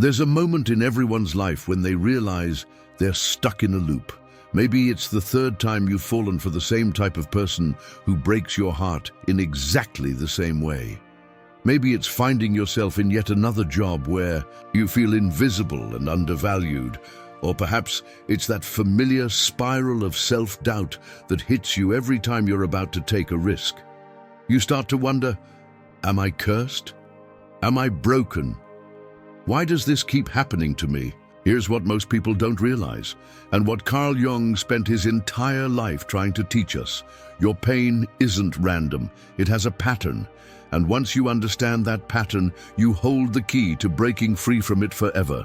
There's a moment in everyone's life when they realize they're stuck in a loop. Maybe it's the third time you've fallen for the same type of person who breaks your heart in exactly the same way. Maybe it's finding yourself in yet another job where you feel invisible and undervalued. Or perhaps it's that familiar spiral of self-doubt that hits you every time you're about to take a risk. You start to wonder, am I cursed? Am I broken? Why does this keep happening to me? Here's what most people don't realize, and what Carl Jung spent his entire life trying to teach us. Your pain isn't random. It has a pattern. And once you understand that pattern, you hold the key to breaking free from it forever.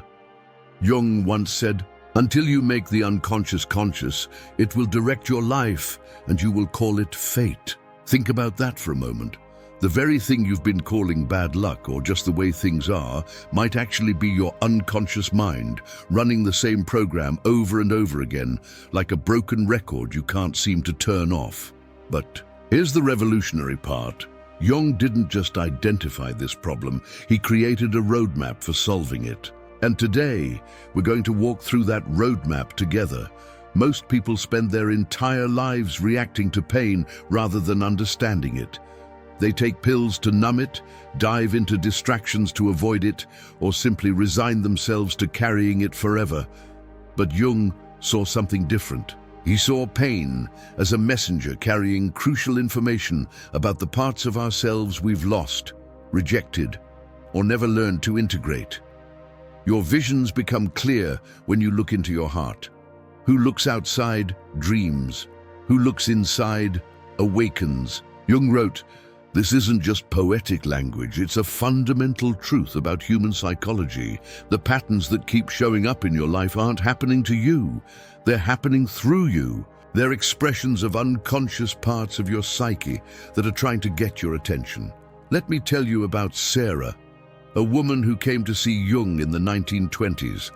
Jung once said, "Until you make the unconscious conscious, it will direct your life, and you will call it fate." Think about that for a moment. The very thing you've been calling bad luck or just the way things are might actually be your unconscious mind running the same program over and over again, like a broken record you can't seem to turn off. But here's the revolutionary part. Jung didn't just identify this problem, he created a roadmap for solving it. And today, we're going to walk through that roadmap together. Most people spend their entire lives reacting to pain rather than understanding it. They take pills to numb it, dive into distractions to avoid it, or simply resign themselves to carrying it forever. But Jung saw something different. He saw pain as a messenger carrying crucial information about the parts of ourselves we've lost, rejected, or never learned to integrate. Your visions become clear when you look into your heart. Who looks outside dreams. Who looks inside awakens. Jung wrote, "This isn't just poetic language, it's a fundamental truth about human psychology. The patterns that keep showing up in your life aren't happening to you, they're happening through you. They're expressions of unconscious parts of your psyche that are trying to get your attention." Let me tell you about Sarah, a woman who came to see Jung in the 1920s.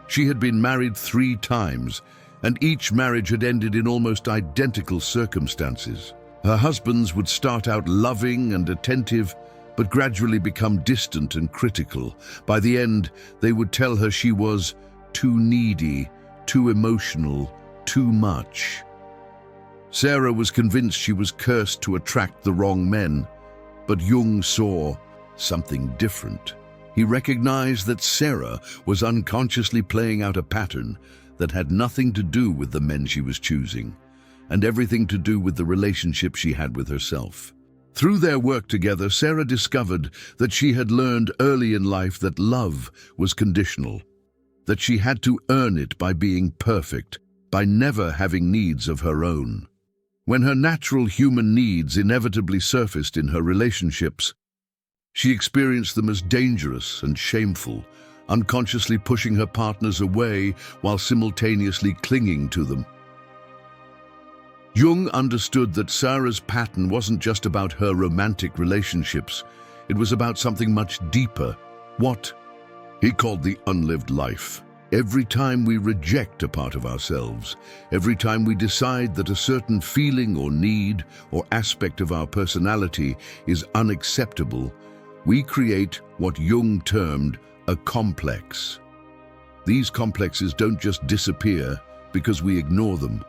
She had been married 3 times, and each marriage had ended in almost identical circumstances. Her husbands would start out loving and attentive, but gradually become distant and critical. By the end, they would tell her she was too needy, too emotional, too much. Sarah was convinced she was cursed to attract the wrong men, but Jung saw something different. He recognized that Sarah was unconsciously playing out a pattern that had nothing to do with the men she was choosing, and everything to do with the relationship she had with herself. Through their work together, Sarah discovered that she had learned early in life that love was conditional, that she had to earn it by being perfect, by never having needs of her own. When her natural human needs inevitably surfaced in her relationships, she experienced them as dangerous and shameful, unconsciously pushing her partners away while simultaneously clinging to them. Jung understood that Sarah's pattern wasn't just about her romantic relationships, it was about something much deeper, what he called the unlived life. Every time we reject a part of ourselves, every time we decide that a certain feeling or need or aspect of our personality is unacceptable, we create what Jung termed a complex. These complexes don't just disappear because we ignore them.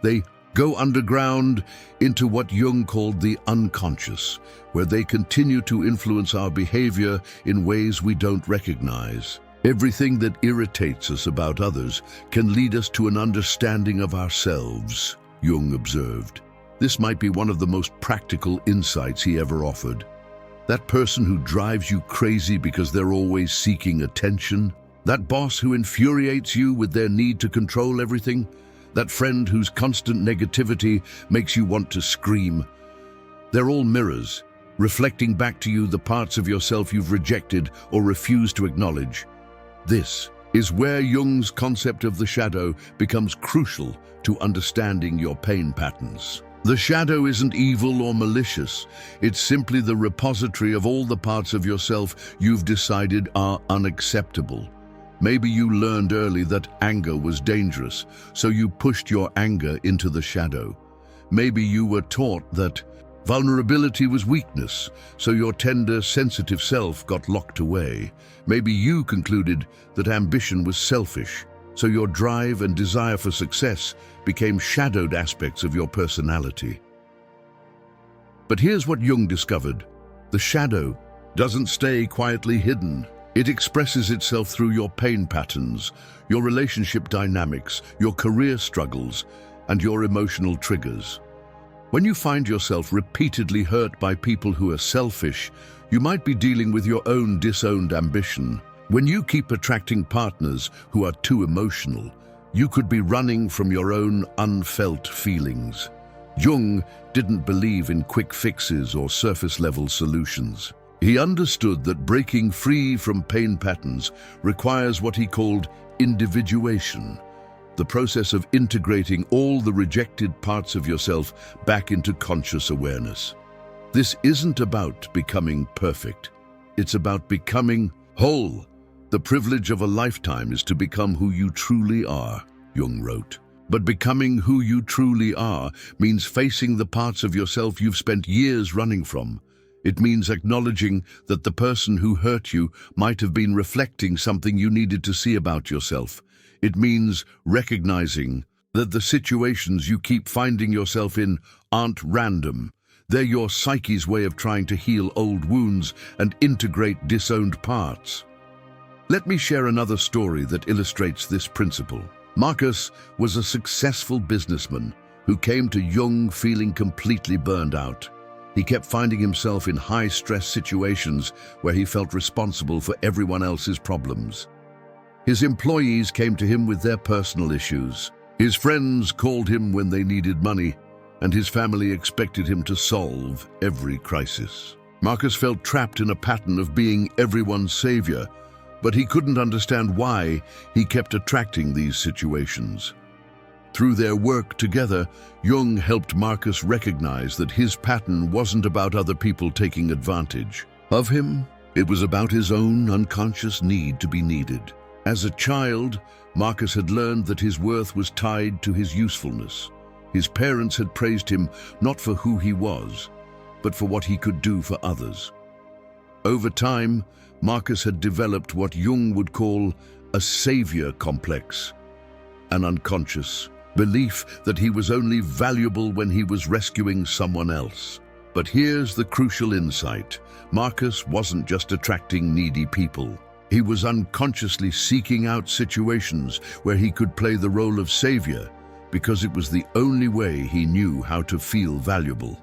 They go underground into what Jung called the unconscious, where they continue to influence our behavior in ways we don't recognize. Everything that irritates us about others can lead us to an understanding of ourselves, Jung observed. This might be one of the most practical insights he ever offered. That person who drives you crazy because they're always seeking attention, that boss who infuriates you with their need to control everything, that friend whose constant negativity makes you want to scream. They're all mirrors, reflecting back to you the parts of yourself you've rejected or refused to acknowledge. This is where Jung's concept of the shadow becomes crucial to understanding your pain patterns. The shadow isn't evil or malicious. It's simply the repository of all the parts of yourself you've decided are unacceptable. Maybe you learned early that anger was dangerous, so you pushed your anger into the shadow. Maybe you were taught that Vulnerability was weakness, so your tender, sensitive self got locked away. Maybe you concluded that ambition was selfish, so your drive and desire for success became shadowed aspects of your personality. But here's what Jung discovered. The shadow doesn't stay quietly hidden. It expresses itself through your pain patterns, your relationship dynamics, your career struggles, and your emotional triggers. When you find yourself repeatedly hurt by people who are selfish, you might be dealing with your own disowned ambition. When you keep attracting partners who are too emotional, you could be running from your own unfelt feelings. Jung didn't believe in quick fixes or surface-level solutions. He understood that breaking free from pain patterns requires what he called individuation, the process of integrating all the rejected parts of yourself back into conscious awareness. This isn't about becoming perfect. It's about becoming whole. The privilege of a lifetime is to become who you truly are, Jung wrote. But becoming who you truly are means facing the parts of yourself you've spent years running from. It means acknowledging that the person who hurt you might have been reflecting something you needed to see about yourself. It means recognizing that the situations you keep finding yourself in aren't random. They're your psyche's way of trying to heal old wounds and integrate disowned parts. Let me share another story that illustrates this principle. Marcus was a successful businessman who came to Jung feeling completely burned out. He kept finding himself in high-stress situations where he felt responsible for everyone else's problems. His employees came to him with their personal issues. His friends called him when they needed money, and his family expected him to solve every crisis. Marcus felt trapped in a pattern of being everyone's savior, but he couldn't understand why he kept attracting these situations. Through their work together, Jung helped Marcus recognize that his pattern wasn't about other people taking advantage of him. It was about his own unconscious need to be needed. As a child, Marcus had learned that his worth was tied to his usefulness. His parents had praised him not for who he was, but for what he could do for others. Over time, Marcus had developed what Jung would call a savior complex, an unconscious belief that he was only valuable when he was rescuing someone else. But here's the crucial insight. Marcus wasn't just attracting needy people. He was unconsciously seeking out situations where he could play the role of savior because it was the only way he knew how to feel valuable.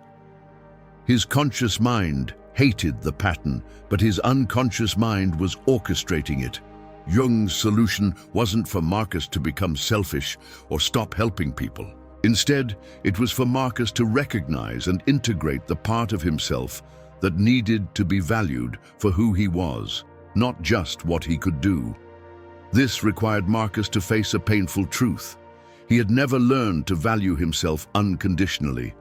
His conscious mind hated the pattern, but his unconscious mind was orchestrating it. Jung's solution wasn't for Marcus to become selfish or stop helping people. Instead, it was for Marcus to recognize and integrate the part of himself that needed to be valued for who he was, not just what he could do. This required Marcus to face a painful truth. He had never learned to value himself unconditionally.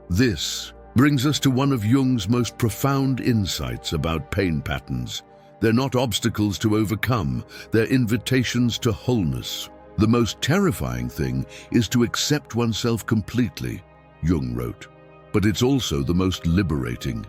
This brings us to one of Jung's most profound insights about pain patterns. They're not obstacles to overcome, they're invitations to wholeness. The most terrifying thing is to accept oneself completely, Jung wrote. But it's also the most liberating.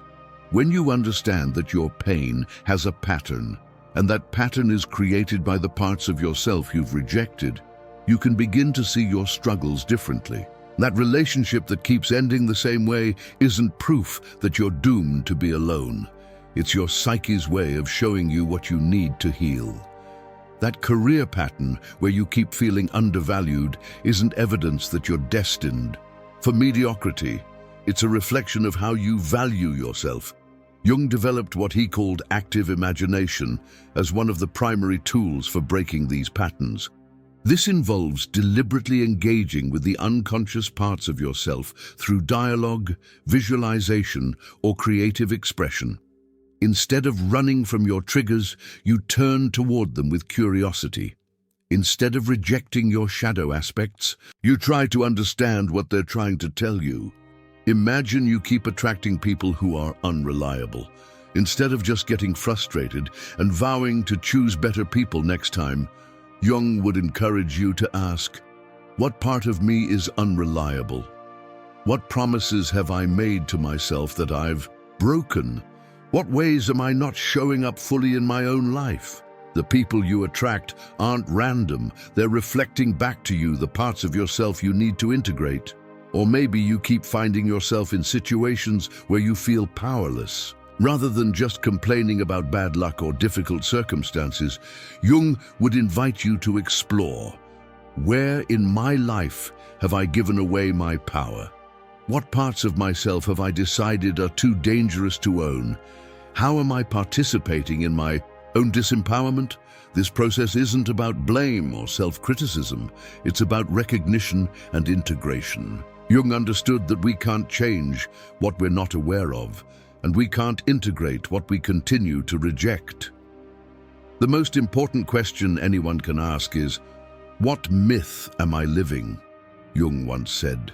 When you understand that your pain has a pattern, and that pattern is created by the parts of yourself you've rejected, you can begin to see your struggles differently. That relationship that keeps ending the same way isn't proof that you're doomed to be alone. It's your psyche's way of showing you what you need to heal. That career pattern where you keep feeling undervalued isn't evidence that you're destined for mediocrity. It's a reflection of how you value yourself. Jung developed what he called active imagination as one of the primary tools for breaking these patterns. This involves deliberately engaging with the unconscious parts of yourself through dialogue, visualization, or creative expression. Instead of running from your triggers, you turn toward them with curiosity. Instead of rejecting your shadow aspects, you try to understand what they're trying to tell you. Imagine you keep attracting people who are unreliable. Instead of just getting frustrated and vowing to choose better people next time, Jung would encourage you to ask, what part of me is unreliable? What promises have I made to myself that I've broken? What ways am I not showing up fully in my own life? The people you attract aren't random. They're reflecting back to you the parts of yourself you need to integrate. Or maybe you keep finding yourself in situations where you feel powerless. Rather than just complaining about bad luck or difficult circumstances, Jung would invite you to explore. Where in my life have I given away my power? What parts of myself have I decided are too dangerous to own? How am I participating in my own disempowerment? This process isn't about blame or self-criticism. It's about recognition and integration. Jung understood that we can't change what we're not aware of, and we can't integrate what we continue to reject. The most important question anyone can ask is, what myth am I living? Jung once said.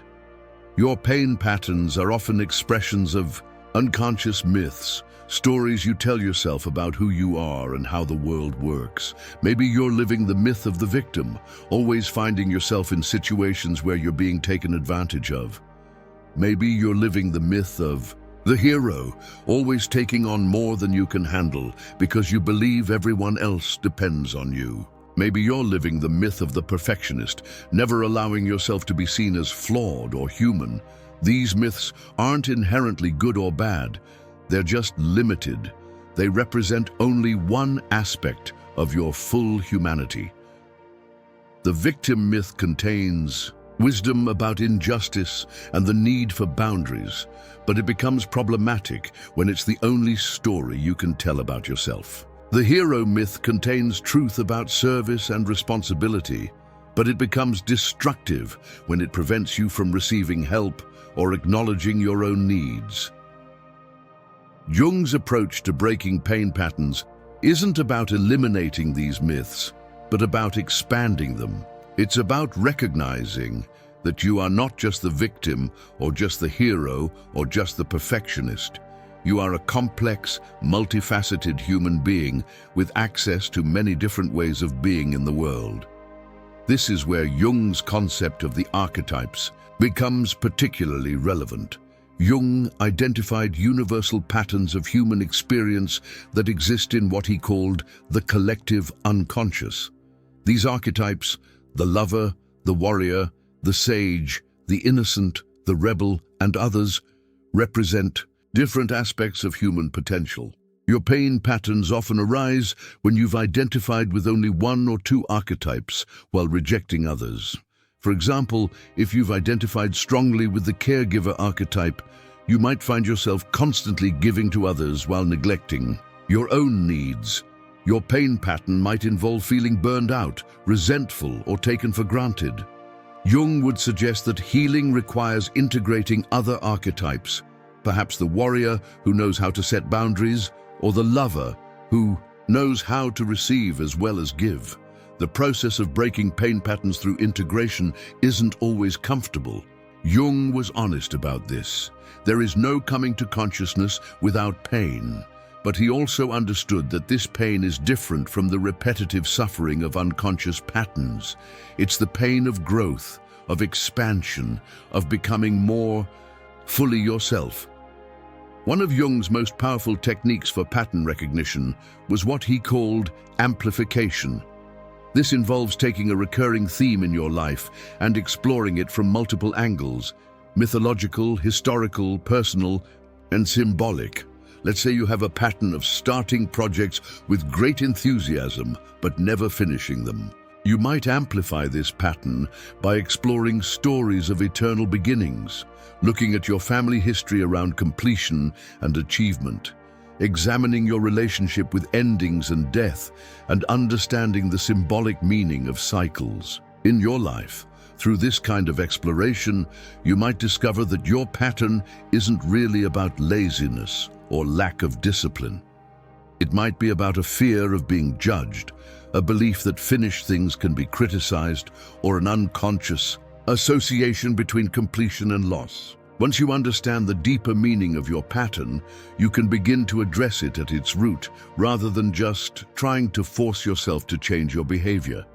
Your pain patterns are often expressions of unconscious myths, stories you tell yourself about who you are and how the world works. Maybe you're living the myth of the victim, always finding yourself in situations where you're being taken advantage of. Maybe you're living the myth of the hero, always taking on more than you can handle because you believe everyone else depends on you. Maybe you're living the myth of the perfectionist, never allowing yourself to be seen as flawed or human. These myths aren't inherently good or bad. They're just limited. They represent only one aspect of your full humanity. The victim myth contains wisdom about injustice and the need for boundaries, but it becomes problematic when it's the only story you can tell about yourself. The hero myth contains truth about service and responsibility, but it becomes destructive when it prevents you from receiving help or acknowledging your own needs. Jung's approach to breaking pain patterns isn't about eliminating these myths, but about expanding them. It's about recognizing that you are not just the victim or just the hero or just the perfectionist. You are a complex, multifaceted human being with access to many different ways of being in the world. This is where Jung's concept of the archetypes becomes particularly relevant. Jung identified universal patterns of human experience that exist in what he called the collective unconscious. These archetypes, the lover, the warrior, the sage, the innocent, the rebel, and others, represent different aspects of human potential. Your pain patterns often arise when you've identified with only one or two archetypes while rejecting others. For example, if you've identified strongly with the caregiver archetype, you might find yourself constantly giving to others while neglecting your own needs. Your pain pattern might involve feeling burned out, resentful, or taken for granted. Jung would suggest that healing requires integrating other archetypes, perhaps the warrior who knows how to set boundaries, or the lover who knows how to receive as well as give. The process of breaking pain patterns through integration isn't always comfortable. Jung was honest about this. There is no coming to consciousness without pain. But he also understood that this pain is different from the repetitive suffering of unconscious patterns. It's the pain of growth, of expansion, of becoming more fully yourself. One of Jung's most powerful techniques for pattern recognition was what he called amplification. This involves taking a recurring theme in your life and exploring it from multiple angles: mythological, historical, personal, and symbolic. Let's say you have a pattern of starting projects with great enthusiasm, but never finishing them. You might amplify this pattern by exploring stories of eternal beginnings, looking at your family history around completion and achievement, examining your relationship with endings and death, and understanding the symbolic meaning of cycles in your life. Through this kind of exploration, you might discover that your pattern isn't really about laziness or lack of discipline. It might be about a fear of being judged, a belief that finished things can be criticized, or an unconscious association between completion and loss. Once you understand the deeper meaning of your pattern, you can begin to address it at its root, rather than just trying to force yourself to change your behavior.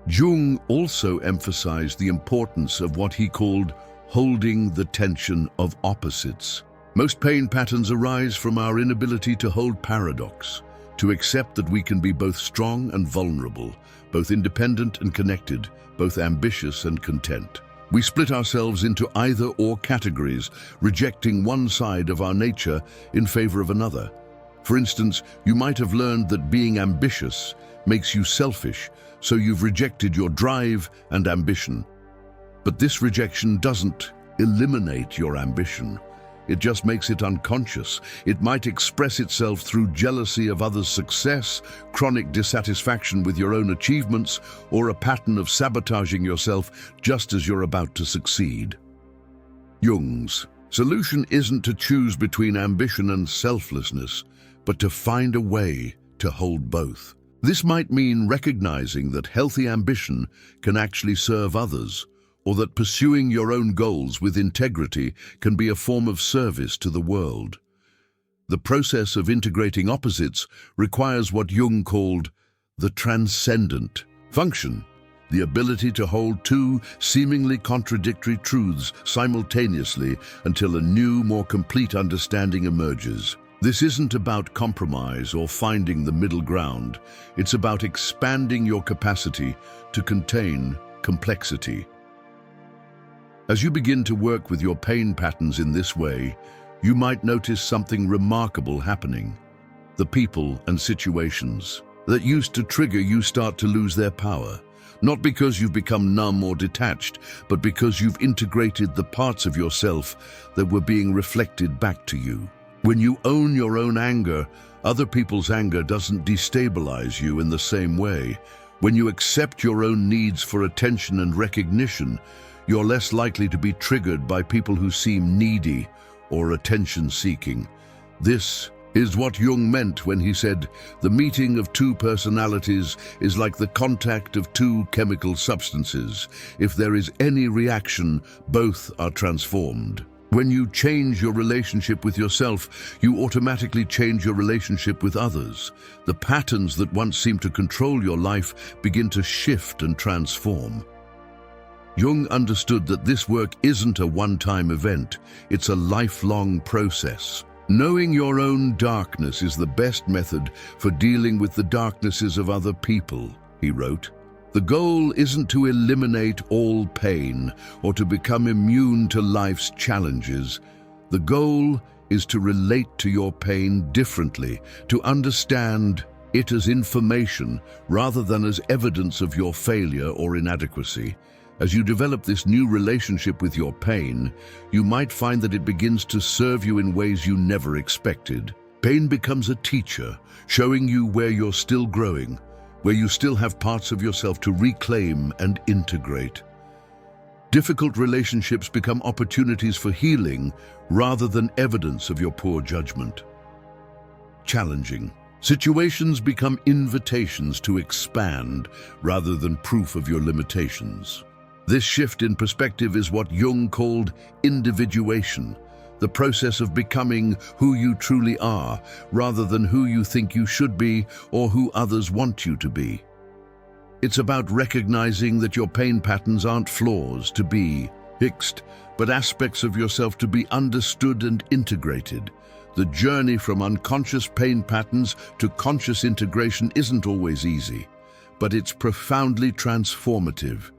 Jung also emphasized the importance of what he called holding the tension of opposites. Most pain patterns arise from our inability to hold paradox, to accept that we can be both strong and vulnerable, both independent and connected, both ambitious and content. We split ourselves into either-or categories, rejecting one side of our nature in favor of another. For instance, you might have learned that being ambitious makes you selfish, so you've rejected your drive and ambition. But this rejection doesn't eliminate your ambition. It just makes it unconscious. It might express itself through jealousy of others' success, chronic dissatisfaction with your own achievements, or a pattern of sabotaging yourself just as you're about to succeed. Jung's solution isn't to choose between ambition and selflessness, but to find a way to hold both. This might mean recognizing that healthy ambition can actually serve others, or that pursuing your own goals with integrity can be a form of service to the world. The process of integrating opposites requires what Jung called the transcendent function, the ability to hold two seemingly contradictory truths simultaneously until a new, more complete understanding emerges. This isn't about compromise or finding the middle ground. It's about expanding your capacity to contain complexity. As you begin to work with your pain patterns in this way, you might notice something remarkable happening. The people and situations that used to trigger you start to lose their power, not because you've become numb or detached, but because you've integrated the parts of yourself that were being reflected back to you. When you own your own anger, other people's anger doesn't destabilize you in the same way. When you accept your own needs for attention and recognition, you're less likely to be triggered by people who seem needy or attention-seeking. This is what Jung meant when he said, "The meeting of two personalities is like the contact of two chemical substances. If there is any reaction, both are transformed." When you change your relationship with yourself, you automatically change your relationship with others. The patterns that once seemed to control your life begin to shift and transform. Jung understood that this work isn't a one-time event, it's a lifelong process. Knowing your own darkness is the best method for dealing with the darknesses of other people, he wrote. The goal isn't to eliminate all pain or to become immune to life's challenges. The goal is to relate to your pain differently, to understand it as information rather than as evidence of your failure or inadequacy. As you develop this new relationship with your pain, you might find that it begins to serve you in ways you never expected. Pain becomes a teacher, showing you where you're still growing, where you still have parts of yourself to reclaim and integrate. Difficult relationships become opportunities for healing rather than evidence of your poor judgment. Challenging situations become invitations to expand rather than proof of your limitations. This shift in perspective is what Jung called individuation, the process of becoming who you truly are, rather than who you think you should be or who others want you to be. It's about recognizing that your pain patterns aren't flaws to be fixed, but aspects of yourself to be understood and integrated. The journey from unconscious pain patterns to conscious integration isn't always easy, but it's profoundly transformative.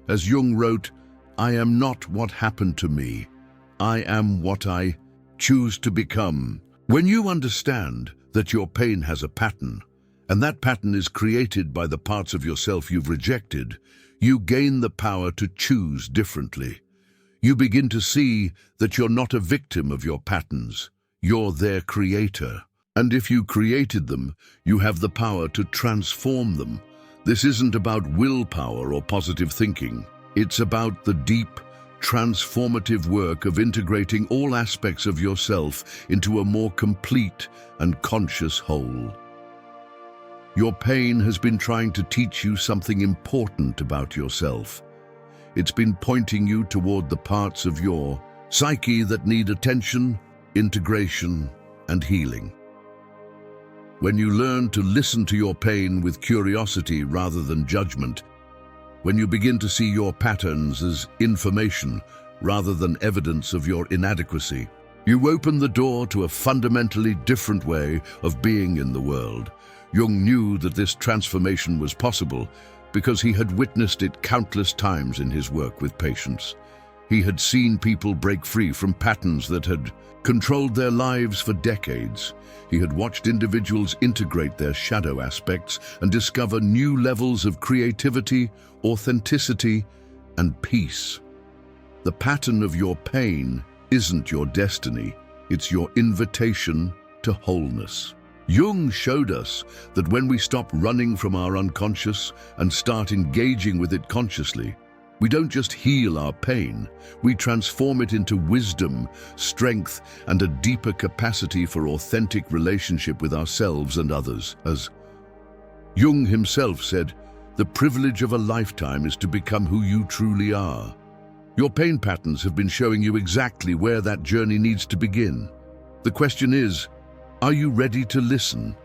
As Jung wrote, "I am not what happened to me. I am what I choose to become." When you understand that your pain has a pattern, and that pattern is created by the parts of yourself you've rejected, you gain the power to choose differently. You begin to see that you're not a victim of your patterns. You're their creator. And if you created them, you have the power to transform them. This isn't about willpower or positive thinking. It's about the deep, transformative work of integrating all aspects of yourself into a more complete and conscious whole. Your pain has been trying to teach you something important about yourself. It's been pointing you toward the parts of your psyche that need attention, integration, and healing. When you learn to listen to your pain with curiosity rather than judgment, when you begin to see your patterns as information rather than evidence of your inadequacy. You open the door to a fundamentally different way of being in the world. Jung knew that this transformation was possible because he had witnessed it countless times in his work with patients. He had seen people break free from patterns that had controlled their lives for decades. He had watched individuals integrate their shadow aspects and discover new levels of creativity, authenticity, and peace. The pattern of your pain isn't your destiny, it's your invitation to wholeness. Jung showed us that when we stop running from our unconscious and start engaging with it consciously, we don't just heal our pain, we transform it into wisdom, strength, and a deeper capacity for authentic relationship with ourselves and others. As Jung himself said, the privilege of a lifetime is to become who you truly are. Your pain patterns have been showing you exactly where that journey needs to begin. The question is, are you ready to listen?